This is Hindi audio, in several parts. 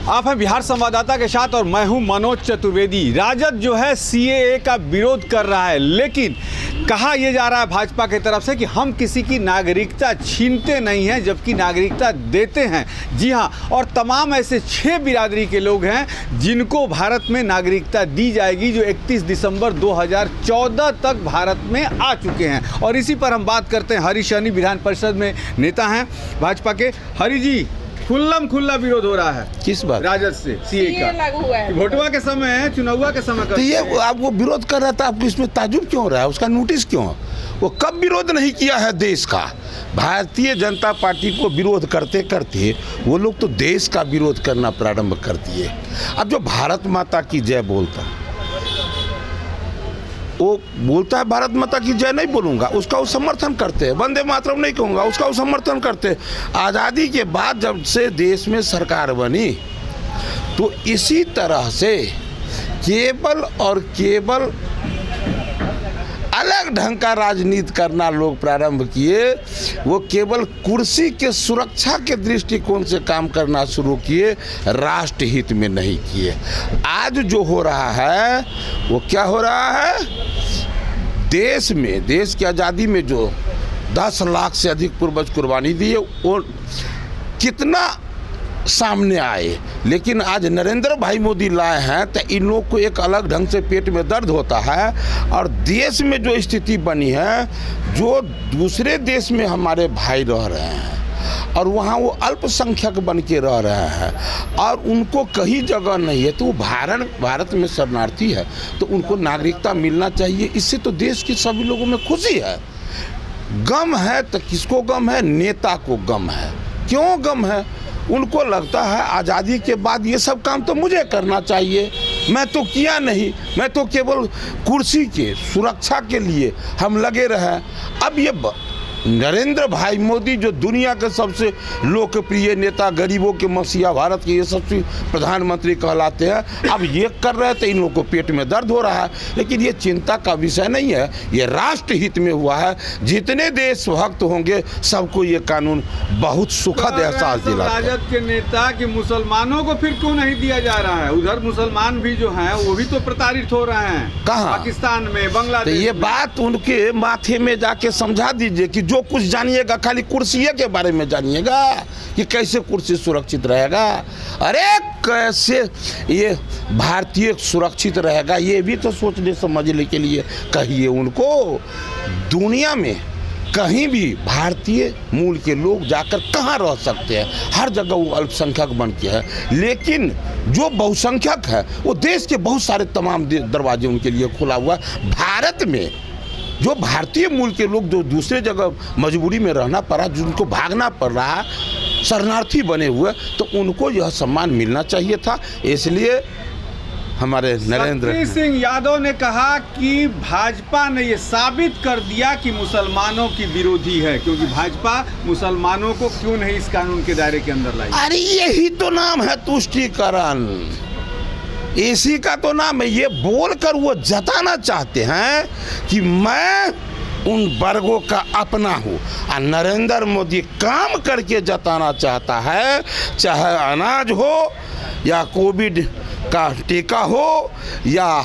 आप हैं बिहार संवाददाता के साथ और मैं हूं मनोज चतुर्वेदी। राजद जो है सीएए का विरोध कर रहा है, लेकिन कहा यह जा रहा है भाजपा की तरफ से कि हम किसी की नागरिकता छीनते नहीं हैं, जबकि नागरिकता देते हैं। जी हां, और तमाम ऐसे 6 बिरादरी के लोग हैं जिनको भारत में नागरिकता दी जाएगी, जो 31 दिसंबर 2014 तक भारत में आ चुके हैं। और इसी पर हम बात करते हैं। हरी शनी विधान परिषद में नेता हैं भाजपा के। हरी जी, खुल्लम खुल्ला विरोध हो रहा है किस बात? राजद से सीए का लागू हुआ है। वोटवा के समय है, चुनावा के समय तो ये आप वो विरोध कर रहा था, आपको इसमें ताजुब क्यों हो रहा है? उसका नोटिस क्यों? वो कब विरोध नहीं किया है देश का? भारतीय जनता पार्टी को विरोध करते करते वो लोग तो देश का विरोध करना प्रारंभ कर दिए। अब जो भारत माता की जय बोलता, वो बोलता है भारत माता की जय नहीं बोलूँगा, उसका वो समर्थन करते हैं। वंदे मातरम नहीं कहूँगा, उसका वो समर्थन करते हैं। आज़ादी के बाद जब से देश में सरकार बनी, तो इसी तरह से केवल और केवल अलग ढंग का राजनीति करना लोग प्रारंभ किए। वो केवल कुर्सी के सुरक्षा के दृष्टिकोण से काम करना शुरू किए, राष्ट्र हित में नहीं किए। आज जो हो रहा है वो क्या हो रहा है? देश में, देश की आज़ादी में जो 10 लाख से अधिक पूर्वज कुर्बानी दिए, वो कितना सामने आए। लेकिन आज नरेंद्र भाई मोदी लाए हैं तो इन लोग को एक अलग ढंग से पेट में दर्द होता है। और देश में जो स्थिति बनी है, जो दूसरे देश में हमारे भाई रह रहे हैं और वहाँ वो अल्पसंख्यक बन के रह रहे हैं और उनको कहीं जगह नहीं है, तो वो भारत में शरणार्थी है, तो उनको नागरिकता मिलना चाहिए। इससे तो देश के सभी लोगों में खुशी है। गम है तो किसको गम है? नेता को गम है। क्यों गम है? उनको लगता है आज़ादी के बाद ये सब काम तो मुझे करना चाहिए, मैं तो किया नहीं, मैं तो केवल कुर्सी के सुरक्षा के लिए हम लगे रहे। अब ये नरेंद्र भाई मोदी जो दुनिया के सबसे लोकप्रिय नेता, गरीबों के मसीहा, भारत के ये सबसे प्रधानमंत्री कहलाते हैं, अब ये कर रहे थे, इन लोगों को पेट में दर्द हो रहा है। लेकिन ये चिंता का विषय नहीं है, ये राष्ट्र हित में हुआ है। जितने देशभक्त होंगे सबको ये कानून बहुत सुखद एहसास दिलाता है। राजद के नेता कि मुसलमानों को फिर क्यों नहीं दिया जा रहा है? उधर मुसलमान भी जो हैं वो भी तो प्रताड़ित हो रहे हैं। कहाँ? पाकिस्तान में, बांग्लादेश। तो ये बात उनके माथे में जाके समझा दीजिए कि जो कुछ जानिएगा खाली कुर्सी के बारे में जानिएगा कि कैसे कुर्सी सुरक्षित रहेगा। अरे कैसे ये भारतीय सुरक्षित रहेगा, ये भी तो सोचने समझने के लिए कहिए उनको। दुनिया में कहीं भी भारतीय मूल के लोग जाकर कहाँ रह सकते हैं? हर जगह वो अल्पसंख्यक बन के है। लेकिन जो बहुसंख्यक है वो देश के बहुत सारे तमाम दरवाजे उनके लिए खुला हुआ है। भारत में जो भारतीय मूल के लोग जो दूसरे जगह मजबूरी में रहना पड़ा, जिनको भागना पड़ रहा, शरणार्थी बने हुए, तो उनको यह सम्मान मिलना चाहिए था। इसलिए हमारे नरेंद्र सिंह यादव ने कहा कि भाजपा ने ये साबित कर दिया कि मुसलमानों की विरोधी है, क्योंकि भाजपा मुसलमानों को क्यों नहीं इस कानून के दायरे के अंदर लाई। अरे यही तो नाम है तुष्टीकरण, इसी का तो नाम है। ये बोलकर वो जताना चाहते हैं कि मैं उन वर्गों का अपना हूँ। और नरेंद्र मोदी काम करके जताना चाहता है, चाहे अनाज हो या कोविड का टीका हो या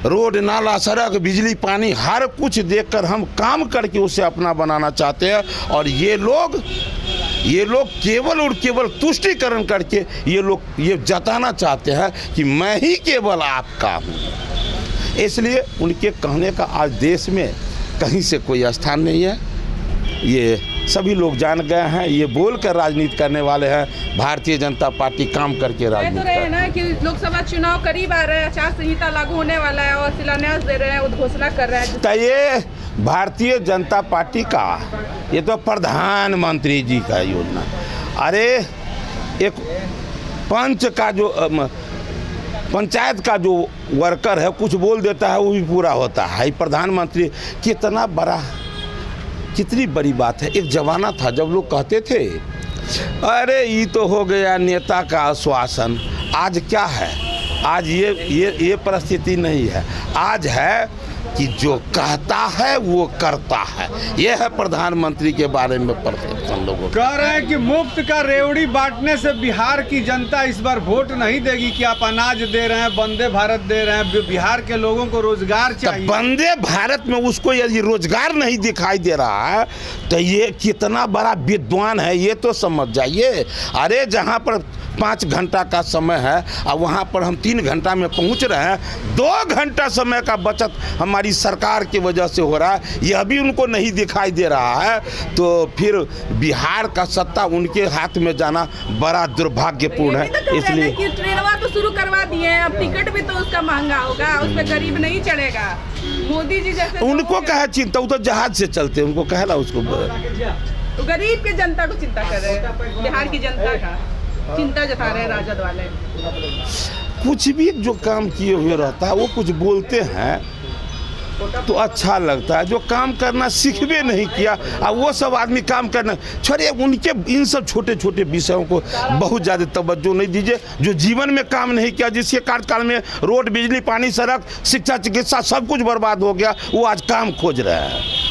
रोड, नाला, सड़क, बिजली, पानी, हर कुछ देखकर हम काम करके उसे अपना बनाना चाहते हैं। और ये लोग केवल और केवल तुष्टीकरण करके ये जताना चाहते हैं कि मैं ही केवल आपका हूँ। इसलिए उनके कहने का आज देश में कहीं से कोई स्थान नहीं है। ये सभी लोग जान गए हैं, ये बोलकर राजनीति करने वाले हैं। भारतीय जनता पार्टी काम करके राजनीति रहे हैं ना कि लोकसभा चुनाव करीब आ रहे हैं, आचार संहिता लागू होने वाला है और शिलान्यास दे रहे हैं, उद्घोषणा कर रहे हैं। तो ये भारतीय जनता पार्टी का, ये तो प्रधानमंत्री जी का योजना। अरे एक पंचायत का जो वर्कर है कुछ बोल देता है वो भी पूरा होता है। प्रधानमंत्री कितना बड़ा, कितनी बड़ी बात है। एक जमाना था जब लोग कहते थे अरे ये तो हो गया नेता का आश्वासन। आज क्या है? आज ये परिस्थिति नहीं है। आज है कि जो कहता बोलता है वो करता है। यह है प्रधानमंत्री के बारे में परसेप्शन लोगों का। कह रहे हैं कि मुफ्त का रेवड़ी बांटने से बिहार की जनता इस बार वोट नहीं देगी कि आप अनाज दे रहे हैं, वंदे भारत दे रहे हैं, बिहार के लोगों को रोजगार चाहिए। वंदे भारत में उसको यदि रोजगार नहीं दिखाई दे रहा है तो ये कितना बड़ा विद्वान है ये तो समझ जाइए। अरे जहाँ पर 5 घंटा का समय है और वहाँ पर हम 3 घंटा में पहुँच रहे हैं। 2 घंटा समय का बचत हमारी सरकार की वजह से हो रहा है, यह भी उनको नहीं दिखाई दे रहा है। तो फिर बिहार का सत्ता उनके हाथ में जाना बड़ा दुर्भाग्यपूर्ण है। इसलिए कि ट्रेनवा तो शुरू करवा दिए हैं, अब टिकट भी तो उसका महंगा होगा, उस पर गरीब नहीं चढ़ेगा। मोदी जी जैसे उनको कहे चिंता, वो तो जहाज से चलते, उनको कहे ना उसको। तो गरीब के जनता को चिंता कर रहे हैं, बिहार की जनता का चिंता जता रहे हैं राजद वाले। कुछ भी जो काम किए हुए रहता है वो कुछ बोलते हैं तो अच्छा लगता है। जो काम करना सीखबे नहीं किया और वो सब आदमी काम करना छोड़िए, उनके इन सब छोटे छोटे विषयों को बहुत ज़्यादा तवज्जो नहीं दीजिए। जो जीवन में काम नहीं किया, जिसके कार्यकाल में रोड, बिजली, पानी, सड़क, शिक्षा, चिकित्सा सब कुछ बर्बाद हो गया, वो आज काम खोज रहे हैं।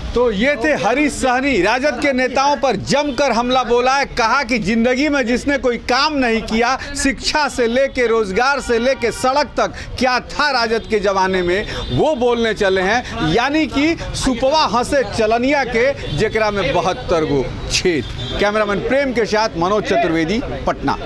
तो ये थे हरीश सहनी, राजद के नेताओं पर जमकर हमला बोला है। कहा कि जिंदगी में जिसने कोई काम नहीं किया, शिक्षा से लेके रोजगार से लेके सड़क तक क्या था राजद के जमाने में, वो बोलने चले हैं। यानी कि सुपवा हंसे चलनिया के जेकरा में 72 गो छेद। कैमरामैन प्रेम के साथ मनोज चतुर्वेदी, पटना।